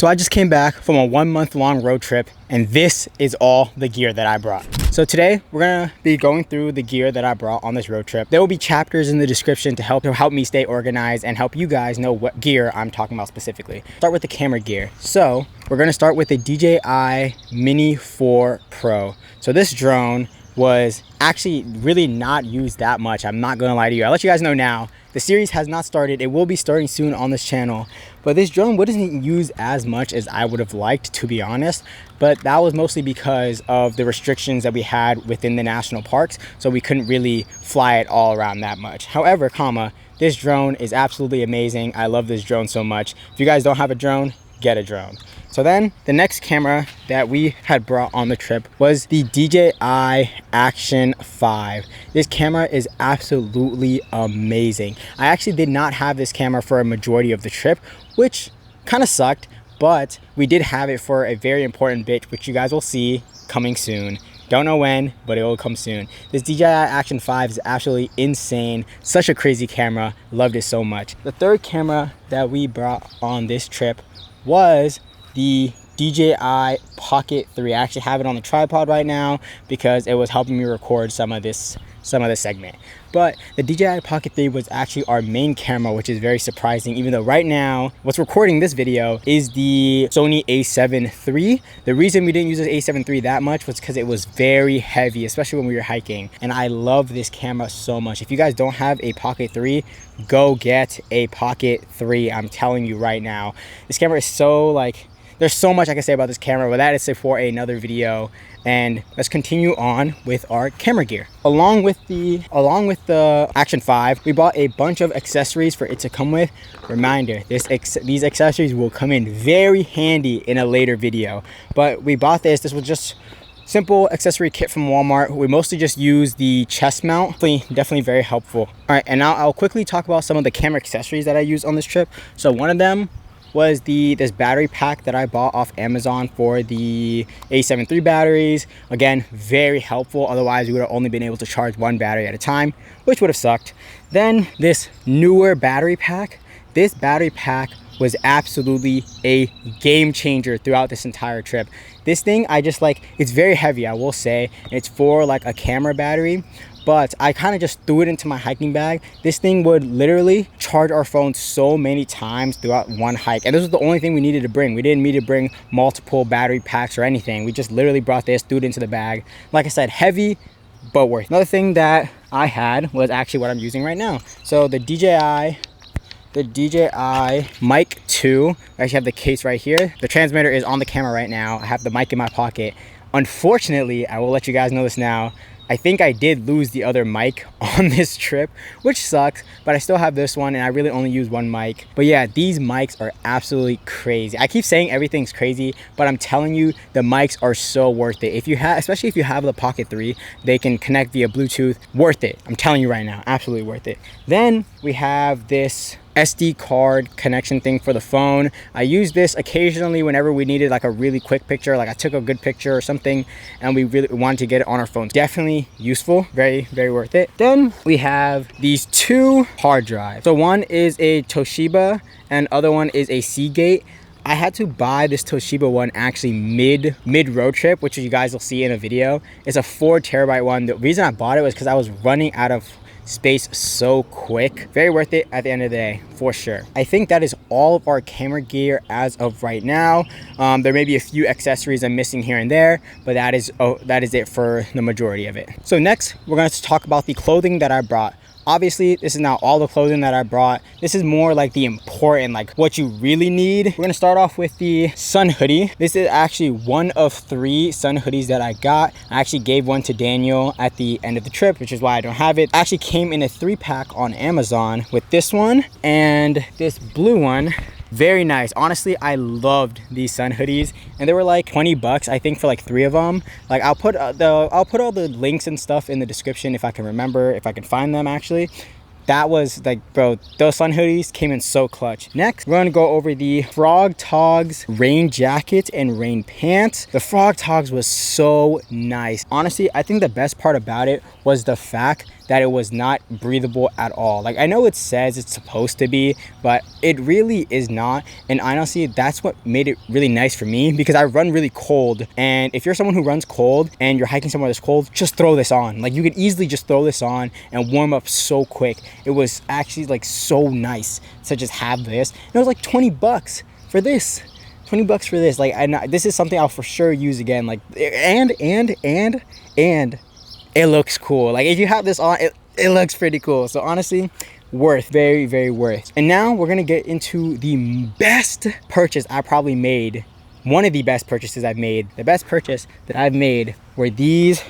So I just came back from a 1 month long road trip, and this is all the gear that I brought. So today we're gonna be going through the gear that I brought on this road trip. There will be chapters in the description to help me stay organized and help you guys know what gear I'm talking about specifically. Start with the camera gear. So we're gonna start with the DJI Mini 4 Pro. So this drone was actually really not used that much. I'm not gonna lie to you. I'll let you guys know now. The series has not started. It will be starting soon on this channel, but this drone wasn't used as much as I would have liked, to be honest. But that was mostly because of the restrictions that we had within the national parks, so we couldn't really fly it all around that much. However, this drone is absolutely amazing. I love this drone so much. If you guys don't have a drone, get a drone. So then the next camera that we had brought on the trip was the DJI Action 5. This camera is absolutely amazing. I actually did not have this camera for a majority of the trip, which kind of sucked, but we did have it for a very important bit, which you guys will see coming soon. Don't know when, but it will come soon. This DJI Action 5 is absolutely insane. Such a crazy camera. Loved it so much. The third camera that we brought on this trip was the DJI Pocket 3. I actually have it on the tripod right now because it was helping me record some of this segment. But the DJI Pocket 3 was actually our main camera, which is very surprising, even though right now what's recording this video is the Sony a7 III. The reason we didn't use the a7 III that much was because it was very heavy, especially when we were hiking. And I love this camera so much. If you guys don't have a Pocket 3, go get a Pocket 3. I'm telling you right now. This camera is so there's so much I can say about this camera, but that is for another video. And let's continue on with our camera gear. Along with the Action 5, we bought a bunch of accessories for it to come with. Reminder, these accessories will come in very handy in a later video. But we bought this. This was just simple accessory kit from Walmart. We mostly just use the chest mount. Definitely very helpful. All right, and now I'll quickly talk about some of the camera accessories that I used on this trip. So one of them was this battery pack that I bought off Amazon for the a7 III batteries. Again, very helpful. Otherwise, we would have only been able to charge one battery at a time, which would have sucked. Then this newer battery pack. This battery pack was absolutely a game changer throughout this entire trip. This thing, it's very heavy, I will say. It's for a camera battery, but I kind of just threw it into my hiking bag. This thing would literally charge our phone so many times throughout one hike. And this was the only thing we needed to bring. We didn't need to bring multiple battery packs or anything. We just literally brought this, threw it into the bag. Like I said, heavy, but worth. Another thing that I had was actually what I'm using right now. So the DJI Mic 2. I actually have the case right here. The transmitter is on the camera right now. I have the mic in my pocket. Unfortunately, I will let you guys know this now, I think I did lose the other mic on this trip, which sucks, but I still have this one and I really only use one mic. But yeah, these mics are absolutely crazy. I keep saying everything's crazy, but I'm telling you, the mics are so worth it. Especially if you have the Pocket 3, they can connect via Bluetooth. Worth it. I'm telling you right now, absolutely worth it. Then we have this SD card connection thing for the phone. I use this occasionally whenever we needed a really quick picture, I took a good picture or something and we really wanted to get it on our phone. Definitely useful, very, very worth it. Then we have these two hard drives. So one is a Toshiba and other one is a Seagate. I had to buy this Toshiba one actually mid road trip, which you guys will see in a video. It's a 4 terabyte one. The reason I bought it was because I was running out of space so quick. Very worth it at the end of the day, for sure. I think that is all of our camera gear as of right now. There may be a few accessories I'm missing here and there, but that is it for the majority of it. So next, we're going to talk about the clothing that I brought. Obviously, this is not all the clothing that I brought. This is more the important, what you really need. We're gonna start off with the sun hoodie. This is actually one of 3 sun hoodies that I got. I actually gave one to Daniel at the end of the trip, which is why I don't have it. Actually came in a 3-pack on Amazon with this one and this blue one. Very nice. Honestly, I loved these sun hoodies and they were 20 bucks, I think, for 3 of them. I'll put all the links and stuff in the description if I can remember, if I can find them actually. That was bro, those sun hoodies came in so clutch. Next, we're gonna go over the Frog Togs rain jacket and rain pants. The Frog Togs was so nice. Honestly, I think the best part about it was the fact that it was not breathable at all. Like, I know it says it's supposed to be, but it really is not. And honestly, that's what made it really nice for me, because I run really cold. And if you're someone who runs cold and you're hiking somewhere that's cold, just throw this on. Like, you could easily just throw this on and warm up so quick. It was actually like so nice to just have this. And it was like 20 bucks for this. 20 bucks for this. Like, this is something I'll for sure use again. Like, and it looks cool. Like, if you have this on, it looks pretty cool. So honestly, worth, very, very worth. And now we're gonna get into the best purchase I probably made. One of the best purchases I've made. The best purchase that I've made were these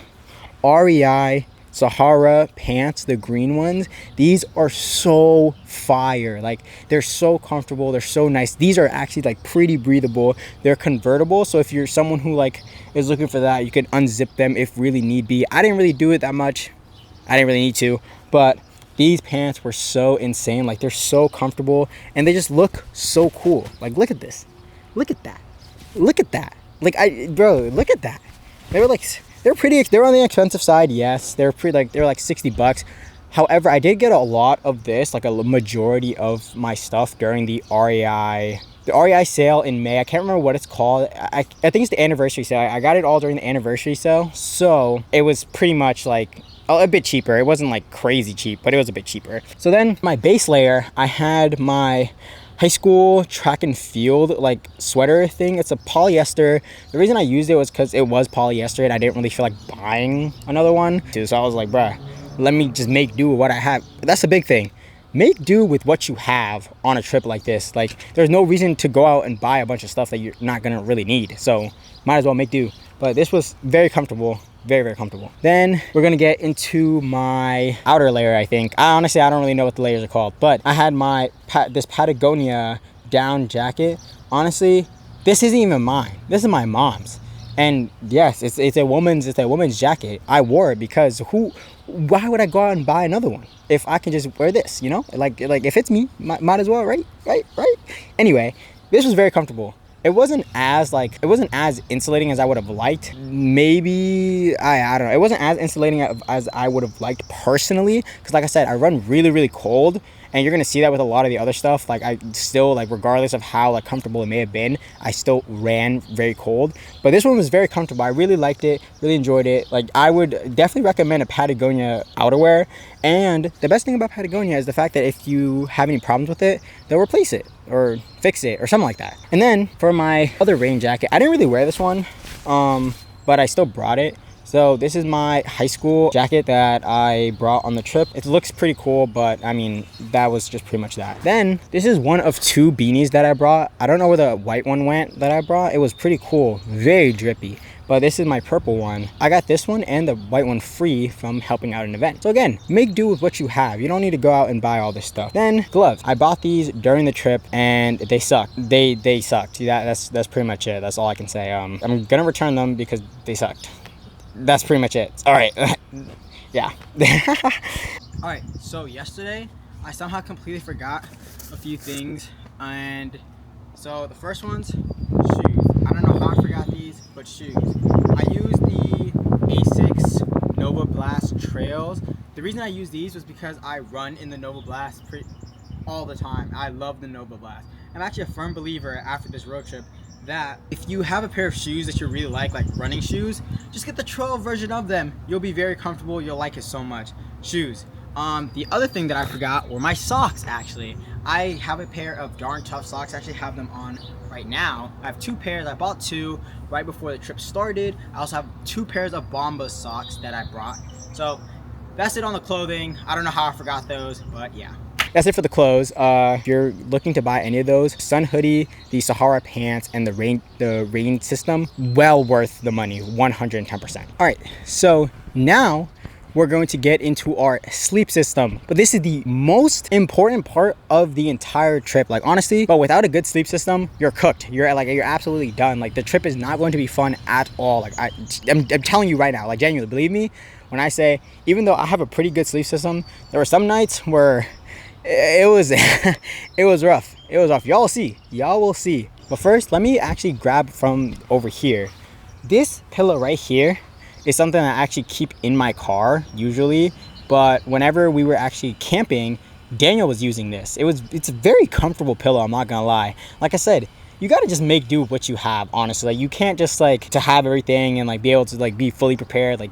REI Sahara pants, the green ones. These are so fire. Like, they're so comfortable, they're so nice. These are actually like pretty breathable. They're convertible, so if you're someone who like is looking for that, you can unzip them if really need be. I didn't really do it that much. I didn't really need to, but these pants were so insane. Like, they're so comfortable and they just look so cool. Like, look at this, look at that, look at that. Like, bro, look at that. They were like, they're on the expensive side, yes. They're like 60 bucks. However, I did get a lot of this, like a majority of my stuff during the REI sale in May. I can't remember what it's called. I think it's the anniversary sale. I got it all during the anniversary sale. So it was pretty much like a bit cheaper. It wasn't like crazy cheap, but it was a bit cheaper. So then my base layer, I had my high school track and field like sweater thing. It's a polyester. The reason I used it was because it was polyester and I didn't really feel like buying another one. So I was like, bruh, let me just make do with what I have. That's the big thing. Make do with what you have on a trip like this. Like, there's no reason to go out and buy a bunch of stuff that you're not gonna really need. So might as well make do. But this was very comfortable. Very, very comfortable. Then we're gonna get into my outer layer, I think. Honestly, I don't really know what the layers are called, but I had this Patagonia down jacket. Honestly, this isn't even mine. This is my mom's. And yes, it's a woman's jacket. I wore it because why would I go out and buy another one if I can just wear this, you know? Like if it's me, might as well, right? Anyway, this was very comfortable. It wasn't as insulating as I would have liked. Maybe, I don't know. It wasn't as insulating as I would have liked personally. Because like I said, I run really, really cold. And you're going to see that with a lot of the other stuff. Like, I still, like, regardless of how like comfortable it may have been, I still ran very cold. But this one was very comfortable. I really liked it, really enjoyed it. Like, I would definitely recommend a Patagonia outerwear. And the best thing about Patagonia is the fact that if you have any problems with it, they'll replace it or fix it or something like that. And then for my other rain jacket, I didn't really wear this one, but I still brought it. So this is my high school jacket that I brought on the trip. It looks pretty cool, but I mean, that was just pretty much that. Then this is one of two beanies that I brought. I don't know where the white one went that I brought. It was pretty cool, very drippy. But this is my purple one. I got this one and the white one free from helping out an event. So again, make do with what you have. You don't need to go out and buy all this stuff. Then gloves. I bought these during the trip and they sucked. They sucked. That's pretty much it. That's all I can say. I'm gonna return them because they sucked. That's pretty much it. All right. Yeah. All right. So yesterday, I somehow completely forgot a few things. And so the first one's shoes. I don't know how I forgot these, but shoes. I used the Asics Nova Blast Trails. The reason I use these was because I run in the Nova Blast all the time. I love the Nova Blast. I'm actually a firm believer after this road trip that if you have a pair of shoes that you really like running shoes, just get the trail version of them. You'll be very comfortable. You'll like it so much. Shoes. The other thing that I forgot were my socks, actually. I have a pair of Darn Tough socks. I actually have them on right now. I have two pairs. I bought two right before the trip started. I also have two pairs of Bombas socks that I brought. So that's it on the clothing. I don't know how I forgot those, but yeah. That's it for the clothes. If you're looking to buy any of those, sun hoodie, the Sahara pants, and the rain system, well worth the money, 110%. All right, so now we're going to get into our sleep system. But this is the most important part of the entire trip. Like, honestly, but without a good sleep system, you're cooked. You're absolutely done. Like, the trip is not going to be fun at all. Like, I'm telling you right now, like, genuinely, believe me when I say, even though I have a pretty good sleep system, there were some nights where it was it was rough. It was rough. Y'all will see. But first, let me actually grab from over here. This pillow right here is something I actually keep in my car usually, but whenever we were actually camping, Daniel was using this. It's a very comfortable pillow, I'm not gonna lie. Like I said, you gotta just make do with what you have, honestly. Like, you can't just like to have everything and like be able to like be fully prepared. Like,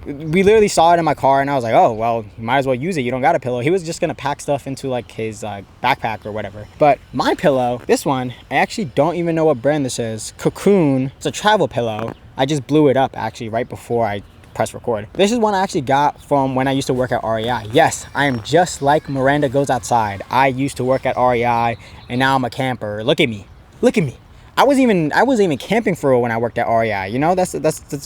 we literally saw it in my car and I was like, oh, well, you might as well use it. You don't got a pillow. He was just gonna pack stuff into like his backpack or whatever. But my pillow, this one, I actually don't even know what brand this is. Cocoon. It's a travel pillow. I just blew it up actually right before I press record. This is one I actually got from when I used to work at REI. Yes, I am just like Miranda Goes Outside. I used to work at REI and now I'm a camper. Look at me. Look at me. I wasn't even camping for real when I worked at REI. You know, that's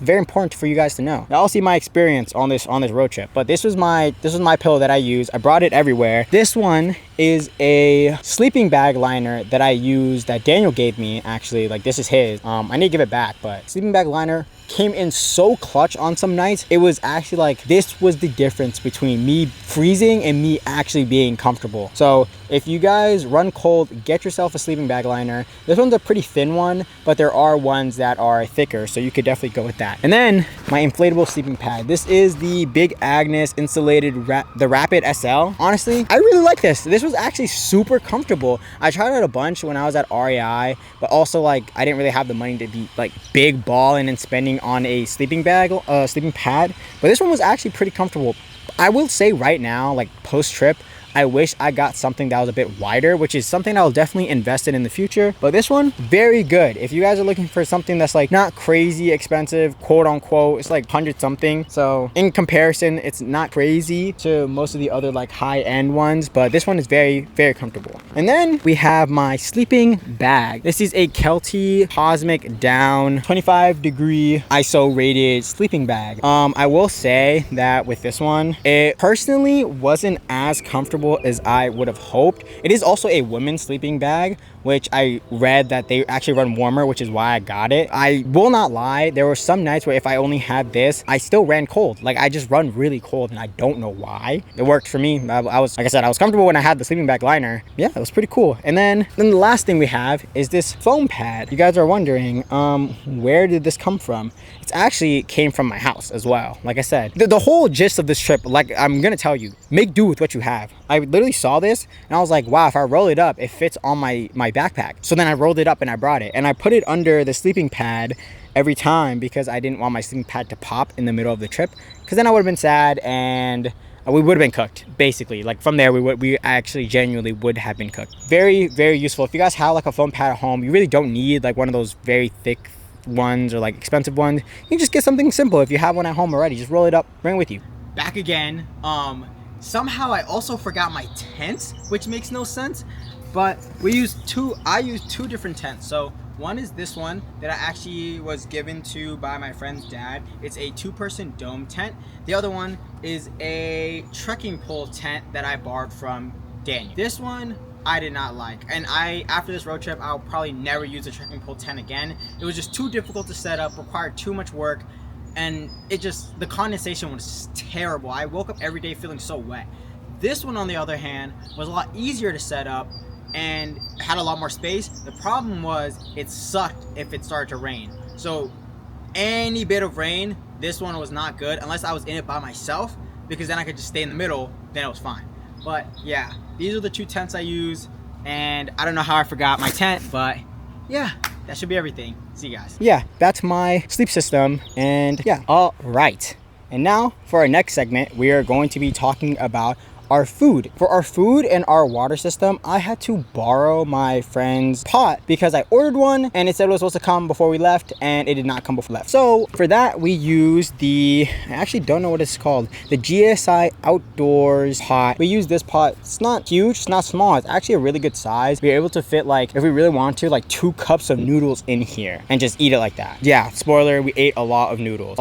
very important for you guys to know. Y'all see my experience on this road trip. But this was my pillow that I use. I brought it everywhere. This one is a sleeping bag liner that I used that Daniel gave me. Actually, like, this is his. I need to give it back, but sleeping bag liner came in so clutch on some nights. It was actually like, this was the difference between me freezing and me actually being comfortable. So if you guys run cold, get yourself a sleeping bag liner. This one's a pretty thin one, but there are ones that are thicker, so you could definitely go with that. And then my inflatable sleeping pad. This is the Big Agnes insulated the Rapid SL. Honestly, I really like this. This was actually super comfortable. I tried it a bunch when I was at REI, but also like I didn't really have the money to be like big balling and spending on a sleeping pad. But this one was actually pretty comfortable. I will say right now, like post trip, I wish I got something that was a bit wider, which is something I'll definitely invest in the future. But this one, very good. If you guys are looking for something that's like not crazy expensive, quote unquote, it's like 100 something. So in comparison, it's not crazy to most of the other like high end ones, but this one is very, very comfortable. And then we have my sleeping bag. This is a Kelty Cosmic Down 25-degree ISO rated sleeping bag. I will say that with this one, it personally wasn't as comfortable as I would have hoped. It is also a women's sleeping bag, which I read that they actually run warmer, which is why I got it. I will not lie, there were some nights where if I only had this, I still ran cold. Like, I just run really cold and I don't know why. It worked for me. I was, like I said, I was comfortable when I had the sleeping bag liner. Yeah, it was pretty cool. And then the last thing we have is this foam pad. You guys are wondering, where did this come from? It's actually came from my house as well. Like I said, the whole gist of this trip, like I'm gonna tell you, make do with what you have. I literally saw this and I was like, wow, if I roll it up, it fits on my backpack. So then I rolled it up and I brought it and I put it under the sleeping pad every time because I didn't want my sleeping pad to pop in the middle of the trip, because then I would have been sad and we would have been cooked. Basically, like from there we actually genuinely would have been cooked. Very, very useful. If you guys have like a foam pad at home, you really don't need like one of those very thick ones or like expensive ones. You can just get something simple. If you have one at home already, just roll it up, bring it with you. Back again. Somehow I also forgot my tent, which makes no sense, but I used two different tents. So one is this one that I actually was given to by my friend's dad. It's a 2-person dome tent. The other one is a trekking pole tent that I borrowed from Daniel. This one I did not like, and after this road trip I'll probably never use a trekking pole tent again. It was just too difficult to set up, required too much work, and the condensation was terrible. I woke up every day feeling so wet. This one, on the other hand, was a lot easier to set up and had a lot more space. The problem was it sucked if it started to rain. So any bit of rain, this one was not good unless I was in it by myself, because then I could just stay in the middle, then it was fine. But yeah, these are the 2 tents I use, and I don't know how I forgot my tent, but yeah, that should be everything. See you guys. Yeah, that's my sleep system, and yeah, all right. And now for our next segment, we are going to be talking about our food. For our food and our water system, I had to borrow my friend's pot because I ordered one and it said it was supposed to come before we left, and it did not come before we left. So for that, we used I actually don't know what it's called, the GSI Outdoors pot. We use this pot. It's not huge, it's not small, it's actually a really good size. We were able to fit, like, if we really want to, like 2 cups of noodles in here and just eat it like that. Yeah, spoiler, we ate a lot of noodles.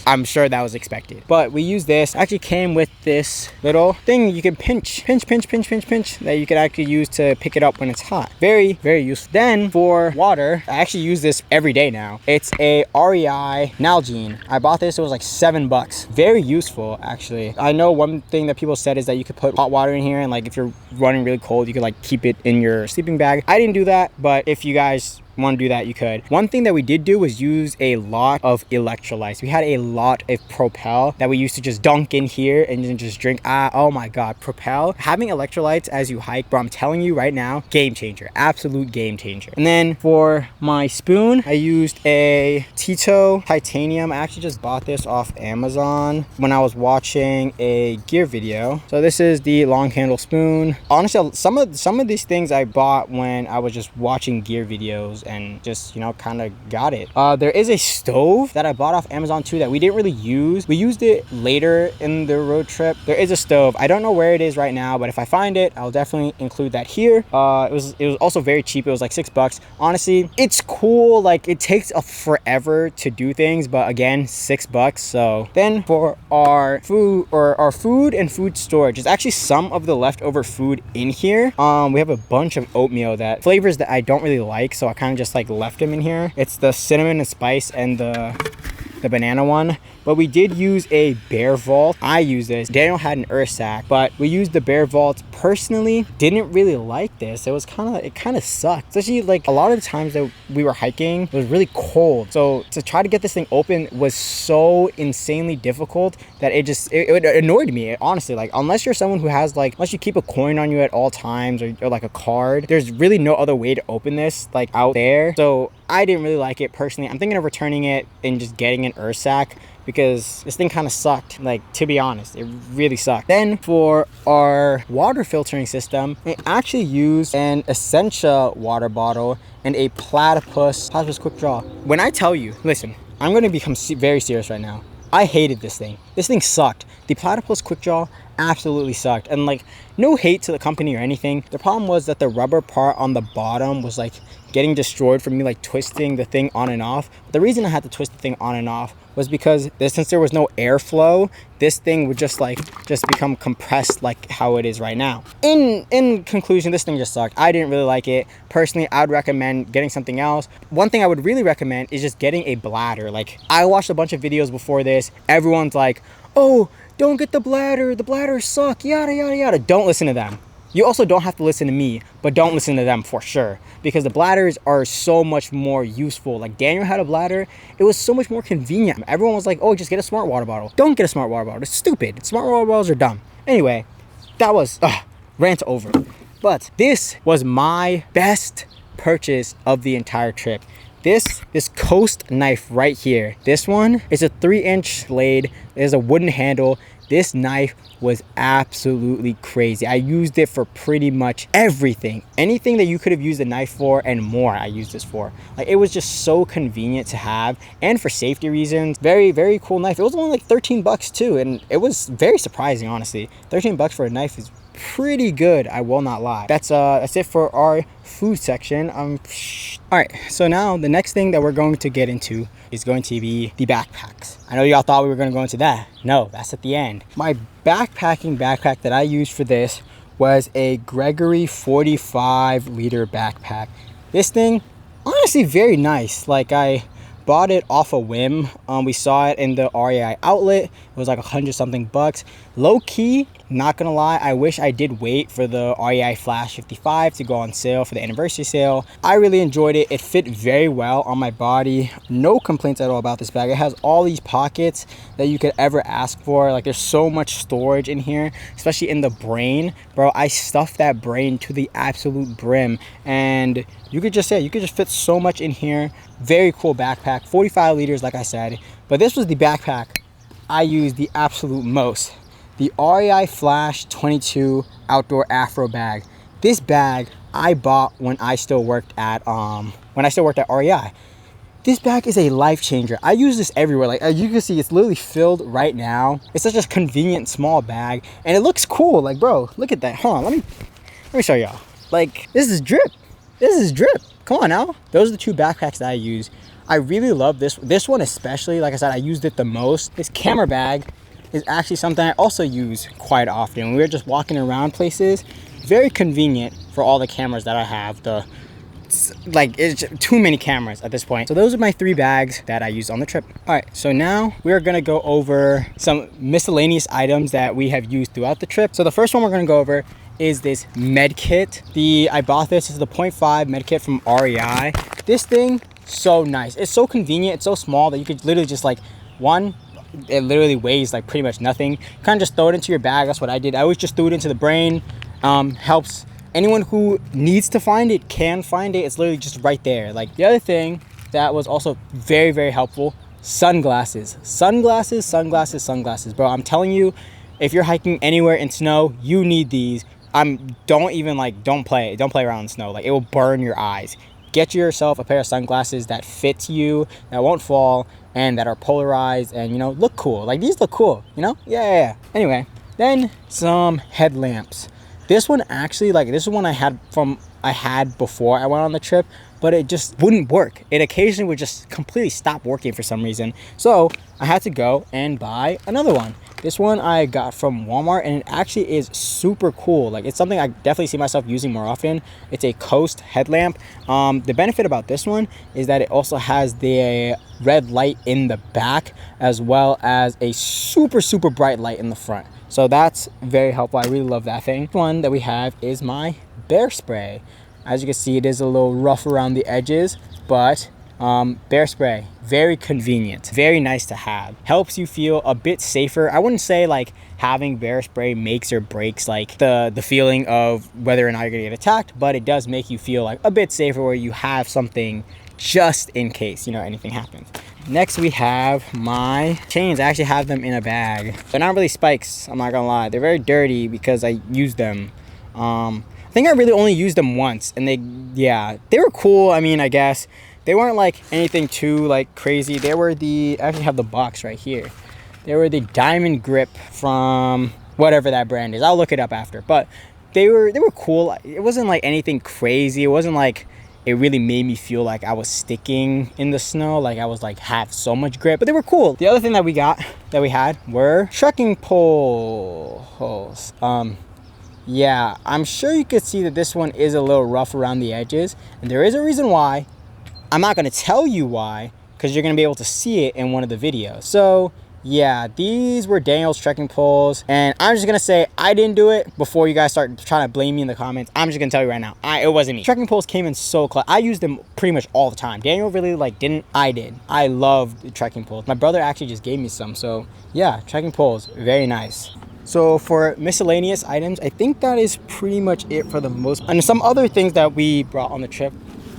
I'm sure that was expected. But we used this. It actually came with this little thing you can pinch that you could actually use to pick it up when it's hot. Very, very useful. Then for water, I actually use this every day now. It's a REI Nalgene. I bought this, it was like $7. Very useful, actually. I know one thing that people said is that you could put hot water in here, and like if you're running really cold, you could like keep it in your sleeping bag. I didn't do that, but if you guys want to do that, you could. One thing that we did do was use a lot of electrolytes. We had a lot of Propel that we used to just dunk in here and then just drink. Oh my god, Propel, having electrolytes as you hike, bro, I'm telling you right now, game changer, absolute game changer. And then for my spoon, I used a Tito titanium. I actually just bought this off Amazon when I was watching a gear video. So this is the long handle spoon. Honestly, some of these things I bought when I was just watching gear videos and just, you know, kind of got it. There is a stove that I bought off Amazon too that we didn't really use. We used it later in the road trip. There is a stove. I don't know where it is right now, but if I find it, I'll definitely include that here. It was also very cheap. It was like $6. Honestly, it's cool. Like, it takes forever to do things, but again, $6. So then for our food, or our food and food storage, there's actually some of the leftover food in here. We have a bunch of oatmeal, that flavors that I don't really like, so I kind of just like left them in here. It's the cinnamon and spice and the banana one. But we did use a Bear Vault. I used this. Daniel had an Ursack, but we used the Bear Vault. Personally, didn't really like this. It kind of sucked. Especially like a lot of the times that we were hiking, it was really cold. So to try to get this thing open was so insanely difficult that it annoyed me, honestly. Like, unless you're someone who has like, unless you keep a coin on you at all times, or like a card, there's really no other way to open this like out there. So I didn't really like it personally. I'm thinking of returning it and just getting an Ursack, because this thing kind of sucked. Like, to be honest, it really sucked. Then for our water filtering system, I actually used an Essentia water bottle and a Platypus Quick Draw. When I tell you, listen, I'm going to become very serious right now. I hated this thing. This thing sucked. The Platypus Quick Draw absolutely sucked. And like, no hate to the company or anything. The problem was that the rubber part on the bottom was like getting destroyed from me like twisting the thing on and off. But the reason I had to twist the thing on and off was because since there was no airflow, this thing would just become compressed like how it is right now. In conclusion, this thing just sucked. I didn't really like it. Personally, I would recommend getting something else. One thing I would really recommend is just getting a bladder. Like, I watched a bunch of videos before this. Everyone's like, oh, don't get the bladders suck, yada yada yada. Don't listen to them. You also don't have to listen to me, but don't listen to them for sure, because the bladders are so much more useful. Like, Daniel had a bladder. It was so much more convenient. Everyone was like, oh, just get a smart water bottle. Don't get a smart water bottle. It's stupid. Smart water bottles are dumb. Anyway, that was rant over. But this was my best purchase of the entire trip. This Coast knife right here. This one is a 3-inch blade. There's a wooden handle. This knife was absolutely crazy. I used it for pretty much everything. Anything that you could have used a knife for and more, I used this for. Like, it was just so convenient to have, and for safety reasons. Very, very cool knife. It was only like 13 bucks too, and it was very surprising, honestly. 13 bucks for a knife is pretty good, I will not lie. That's it for our food section. All right, so now the next thing that we're going to get into is going to be the backpacks. I know y'all thought we were going to go into that. No, that's at the end. My backpack that I used for this was a Gregory 45-liter backpack. This thing, honestly, very nice. Like, I bought it off a whim. We saw it in the REI outlet. It was like 100 something bucks. Low key, not gonna lie, I wish I did wait for the REI Flash 55 to go on sale for the anniversary sale. I really enjoyed it. It fit very well on my body. No complaints at all about this bag. It has all these pockets that you could ever ask for. Like, there's so much storage in here, especially in the brain. Bro, I stuffed that brain to the absolute brim, and you could just fit so much in here. Very cool backpack, 45 liters like I said. But this was the backpack I used the absolute most. The REI Flash 22 Outdoor Afro bag. This bag I bought when I still worked at REI. This bag is a life changer. I use this everywhere. Like, as you can see, it's literally filled right now. It's such a convenient small bag, and it looks cool. Like, bro, look at that. Hold on, let me show y'all. Like, this is drip. This is drip. Come on now. Those are the two backpacks that I use. I really love this one especially. Like I said, I used it the most. This camera bag is actually something I also use quite often. When we're just walking around places, very convenient for all the cameras that I have. It's too many cameras at this point. So those are my 3 bags that I used on the trip. All right, so now we're gonna go over some miscellaneous items that we have used throughout the trip. So the first one we're gonna go over is this med kit. I bought this is the 0.5 med kit from REI. This thing, so nice. It's so convenient. It's so small that you could literally just like it literally weighs like pretty much nothing. Kind of just throw it into your bag. That's what I did. I always just threw it into the brain. Helps anyone who needs to find it can find it. It's literally just right there. Like the other thing that was also very, very helpful, sunglasses. Sunglasses, bro. I'm telling you, if you're hiking anywhere in snow, you need these. Don't play around in snow. Like, it will burn your eyes. Get yourself a pair of sunglasses that fits you, that won't fall, and that are polarized and, you know, look cool. Like, these look cool, you know? Yeah. Anyway, then some headlamps. This one actually, like, this is one I had before I went on the trip, but it just wouldn't work. It occasionally would just completely stop working for some reason. So I had to go and buy another one. This one I got from Walmart, and it actually is super cool. Like, it's something I definitely see myself using more often. It's a Coast headlamp. The benefit about this one is that it also has the red light in the back, as well as a super, super bright light in the front. So that's very helpful. I really love that thing. One that we have is my bear spray. As you can see, it is a little rough around the edges, but bear spray, very convenient, very nice to have. Helps you feel a bit safer. I wouldn't say like having bear spray makes or breaks like the feeling of whether or not you're gonna get attacked, but it does make you feel like a bit safer where you have something just in case, you know, anything happens. Next, we have my chains. I actually have them in a bag. They're not really spikes, I'm not gonna lie. They're very dirty because I used them. I think I really only used them once, and they were cool. I mean, I guess they weren't like anything too like crazy. They were I actually have the box right here. They were the Diamond Grip from whatever that brand is. I'll look it up after, but they were cool. It wasn't like anything crazy. It wasn't like it really made me feel like I was sticking in the snow, like I was like have so much grip, but they were cool. The other thing that we had were trekking poles. Yeah, I'm sure you could see that this one is a little rough around the edges, and there is a reason why. I'm not going to tell you why, because you're going to be able to see it in one of the videos. So yeah, these were Daniel's trekking poles, and I'm just going to say I didn't do it before you guys start trying to blame me in the comments. I'm just going to tell you right now, it wasn't me. Trekking poles came in so clutch. I used them pretty much all the time. Daniel really like didn't. I did. I loved the trekking poles. My brother actually just gave me some. So yeah, trekking poles, very nice. So for miscellaneous items, I think that is pretty much it for the most. And some other things that we brought on the trip.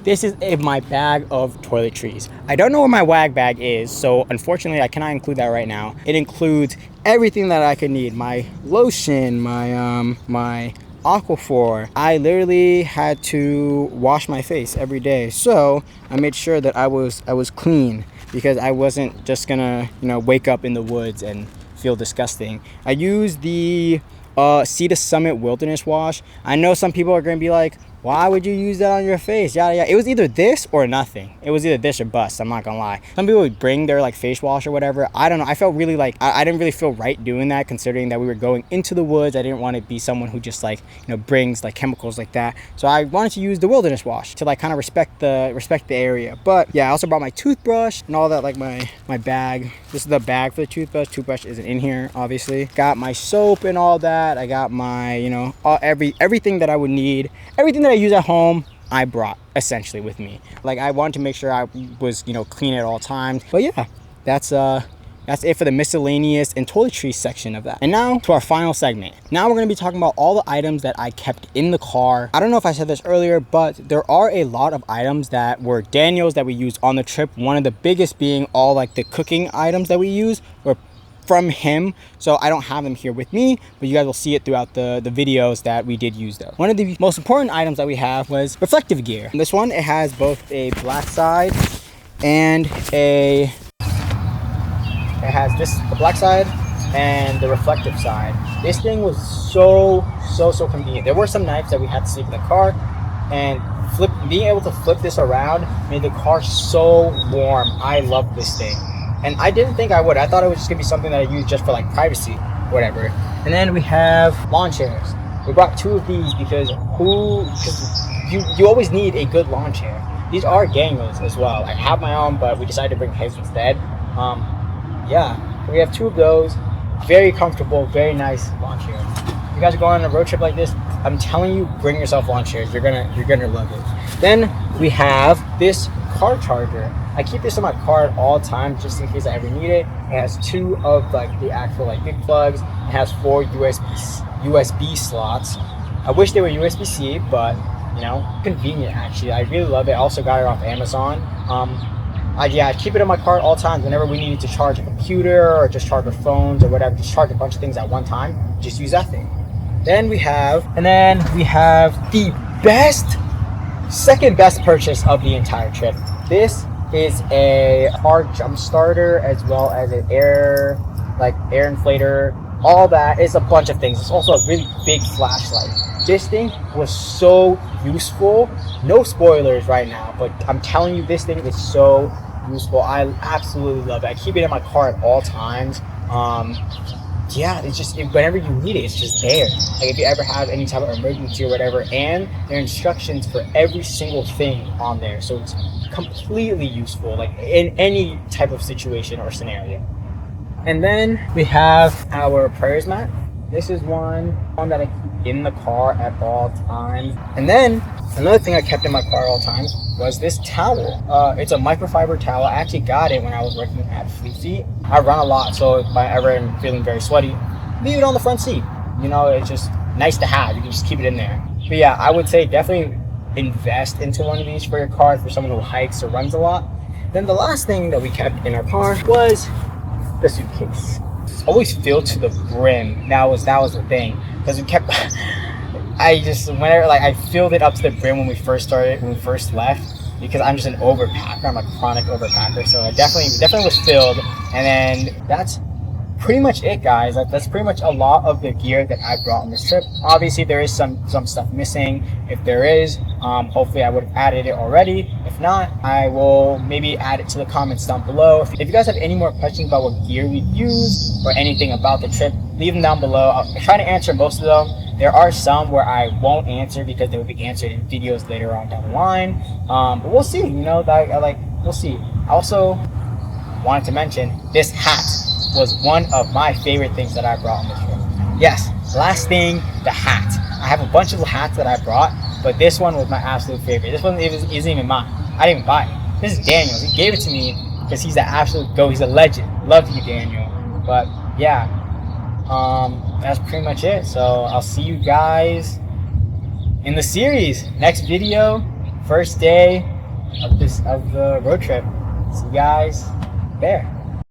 This is my bag of toiletries. I don't know where my wag bag is, so unfortunately I cannot include that right now. It includes everything that I could need. My lotion, my Aquaphor. I literally had to wash my face every day, so I made sure that I was clean, because I wasn't just gonna, you know, wake up in the woods and feel disgusting. I used the Sea to Summit Wilderness Wash. I know some people are gonna be like, why would you use that on your face? Yeah. It was either this or nothing. It was either this or bust. I'm not gonna lie. Some people would bring their like face wash or whatever. I don't know. I felt really like I didn't really feel right doing that, considering that we were going into the woods. I didn't want to be someone who just like, you know, brings like chemicals like that. So I wanted to use the wilderness wash to like kind of respect the area. But yeah, I also brought my toothbrush and all that, like my bag. This is the bag for the toothbrush. Toothbrush isn't in here, obviously. Got my soap and all that. I got my, you know, everything that I would need. Everything that I use at home, I brought essentially with me. Like, I wanted to make sure I was, you know, clean at all times. But yeah, that's it for the miscellaneous and toiletries section of that. And now to our final segment. Now we're going to be talking about all the items that I kept in the car. I don't know if I said this earlier, but there are a lot of items that were Daniel's that we used on the trip. One of the biggest being all like the cooking items that we use were from him, so I don't have them here with me, but you guys will see it throughout the videos that we did use though. One of the most important items that we have was reflective gear. This one, it has both a black side and the black side and the reflective side. This thing was so convenient. There were some nights that we had to sleep in the car, and being able to flip this around made the car so warm. I love this thing. And I didn't think I would. I thought it was just gonna be something that I use just for like privacy, whatever. And then we have lawn chairs. We brought 2 of these because you always need a good lawn chair. These are Daniel's as well. I have my own, but we decided to bring his instead. Yeah, we have 2 of those. Very comfortable, very nice lawn chair. you guys are going on a road trip like this, I'm telling you, bring yourself lawn chairs. You're gonna love it. Then we have this car charger. I keep this in my car at all times just in case I ever need it. It has 2 of like the actual like big plugs. It has 4 USB slots. I wish they were USB-C, but you know, convenient actually. I really love it. I also got it off Amazon. I keep it in my car at all times. Whenever we needed to charge a computer or just charge our phones or whatever, just charge a bunch of things at one time, just use that thing. Then we have the second best purchase of the entire trip. This is a car jump starter as well as an air inflator. All that is a bunch of things. It's also a really big flashlight. This thing was so useful. No spoilers right now, but I'm telling you, this thing is so useful. I absolutely love it. I keep it in my car at all times. Yeah, it's just whenever you need it, it's just there. Like if you ever have any type of emergency or whatever, and there are instructions for every single thing on there, so it's completely useful, like in any type of situation or scenario. And then we have our prayers mat. This is one that I keep in the car at all times. And then another thing I kept in my car at all times was this towel. It's a microfiber towel. I actually got it when I was working at Fleece. I run a lot, so if I ever am feeling very sweaty, leave it on the front seat. You know, it's just nice to have. You can just keep it in there. But yeah, I would say definitely invest into one of these for your car for someone who hikes or runs a lot. Then the last thing that we kept in our car was the suitcase. It's always filled to the brim. That was the thing, because we kept I filled it up to the brim when we first left, because I'm just an overpacker. I'm a chronic overpacker, so it definitely was filled. And then that's pretty much it, guys. That's pretty much a lot of the gear that I brought on this trip. Obviously there is some stuff missing. If there is, hopefully I would have added it already. If not, I will maybe add it to the comments down below. If you guys have any more questions about what gear we've used or anything about the trip, leave them down below. I'll try to answer most of them. There are some where I won't answer because they will be answered in videos later on down the line. But we'll see, you know, we'll see. I also wanted to mention this hat was one of my favorite things that I brought on this trip. Yes, last thing, the hat. I have a bunch of hats that I brought, but this one was my absolute favorite. This one isn't even mine. I didn't even buy it. This is Daniel's. He gave it to me because he's the absolute GOAT. He's a legend. Love you, Daniel. But yeah, that's pretty much it. So I'll see you guys in the series. Next video, first day of the road trip. See you guys there.